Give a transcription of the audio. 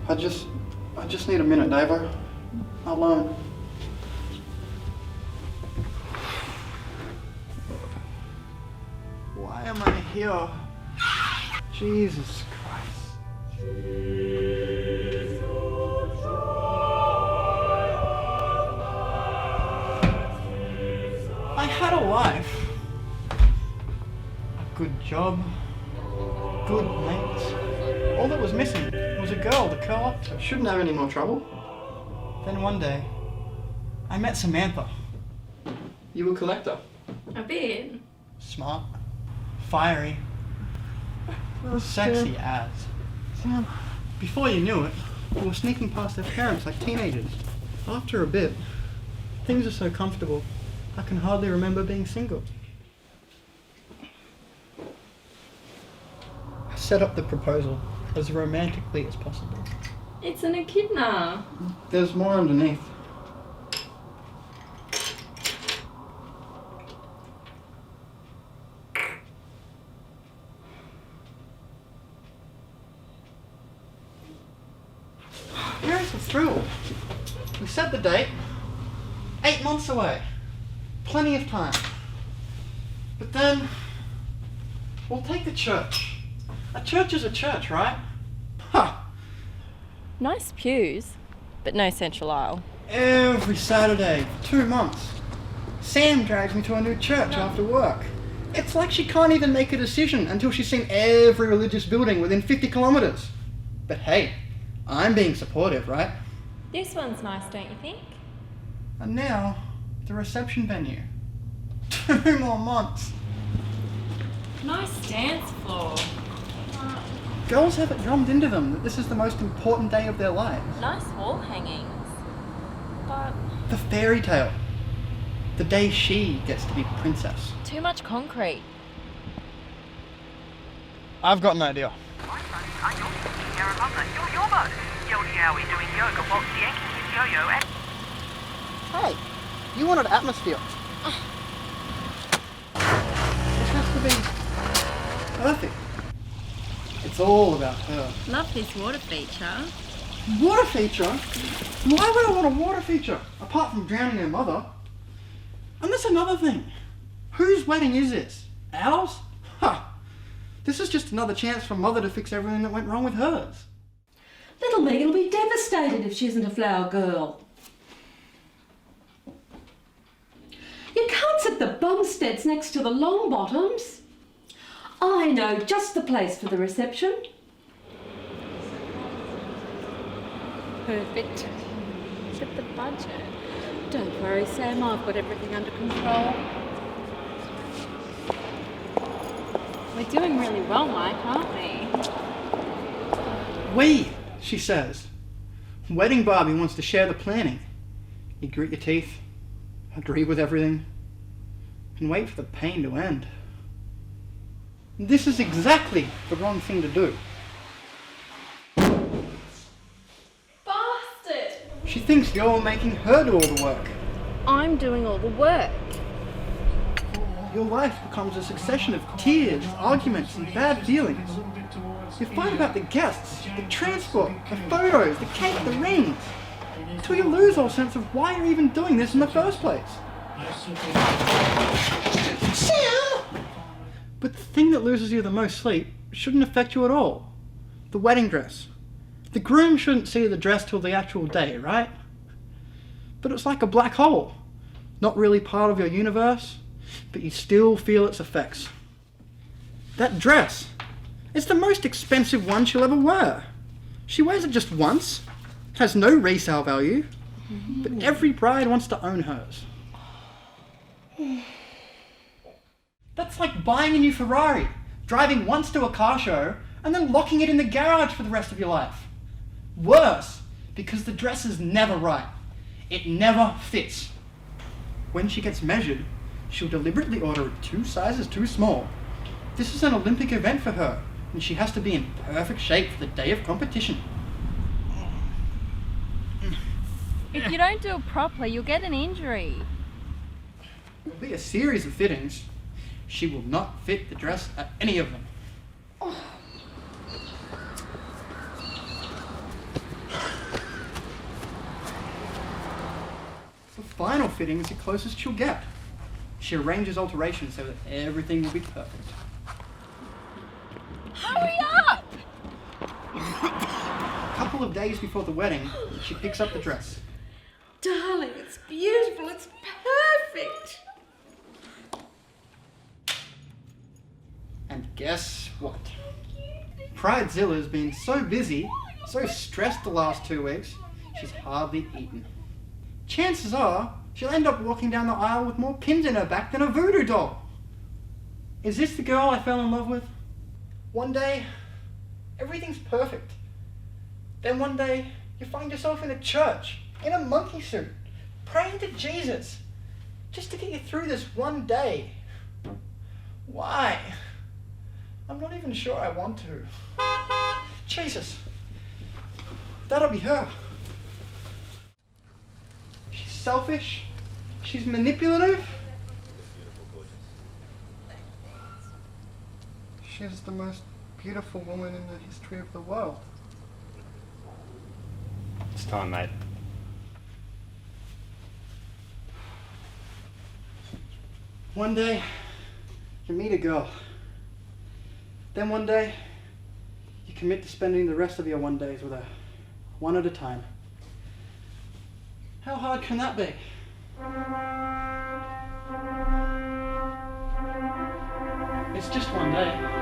I just need a minute, Davo. Alone. Why am I here? Jesus Christ. I had a life. A good job. Good mates. All that was missing was a girl to curl up to. Shouldn't have any more trouble. Then one day, I met Samantha. You a collector? A bit. Smart. Fiery. Sexy as. Sam. Before you knew it, we were sneaking past their parents like teenagers. After a bit, things are so comfortable, I can hardly remember being single. I set up the proposal as romantically as possible. It's an echidna. There's more underneath. Here's the thrill. We set the date. 8 months away. Plenty of time. But then, we'll take the church. A church is a church, right? Ha! Nice pews, but no central aisle. Every Saturday for 2 months. Sam drags me to a new church after work. It's like she can't even make a decision until she's seen every religious building within 50 kilometres. But hey, I'm being supportive, right? This one's nice, don't you think? And now, the reception venue. 2 more months. Nice dance floor. Girls have it drummed into them that this is the most important day of their lives. Nice wall hangings. But The fairy tale. The day she gets to be princess. too much concrete. I've got an idea. Hey, you wanted atmosphere. It has to be perfect. It's all about her. Love this water feature. Water feature? Why would I want a water feature? Apart from drowning her mother. And there's another thing. Whose wedding is this? Ours? Ha! This is just another chance for Mother to fix everything that went wrong with hers. Little Megan will be devastated if she isn't a flower girl. You can't sit the Bumsteads next to the Longbottoms. I know just the place for the reception. Perfect. But the budget. Don't worry, Sam, I've got everything under control. We're doing really well, Mike, aren't we? We, she says. Wedding Barbie wants to share the planning. You grit your teeth, agree with everything, and wait for the pain to end. This is exactly the wrong thing to do. Bastard! She thinks you're making her do all the work. I'm doing all the work. Your life becomes a succession of tears, arguments, and bad feelings. You fight about the guests, the transport, the photos, the cake, the rings, until you lose all sense of why you're even doing this in the first place. Sam! But the thing that loses you the most sleep shouldn't affect you at all. The wedding dress. The groom shouldn't see the dress till the actual day, right? But it's like a black hole. Not really part of your universe, but you still feel its effects. That dress, it's the most expensive one she'll ever wear. She wears it just once, has no resale value, but every bride wants to own hers. That's like buying a new Ferrari, driving once to a car show, and then locking it in the garage for the rest of your life. Worse, because the dress is never right. It never fits. When she gets measured, she'll deliberately order it 2 sizes too small. This is an Olympic event for her, and she has to be in perfect shape for the day of competition. If you don't do it properly, you'll get an injury. There'll be a series of fittings. She will not fit the dress at any of them. final fitting is the closest she'll get. She arranges alterations so that everything will be perfect. Hurry up! A couple of days before the wedding, she picks up the dress. Darling, it's beautiful, it's perfect. And guess what? Pridezilla's been so busy, so stressed the last 2 weeks, she's hardly eaten. Chances are, she'll end up walking down the aisle with more pins in her back than a voodoo doll. Is this the girl I fell in love with? One day, everything's perfect. Then one day, you find yourself in a church, in a monkey suit, praying to Jesus, just to get you through this one day. Why? I'm not even sure I want to. Jesus, that'll be her. She's selfish, she's manipulative. She's the most beautiful woman in the history of the world. It's time, mate. One day, you meet a girl. Then one day, you commit to spending the rest of your one days with her, one at a time. How hard can that be? It's just one day.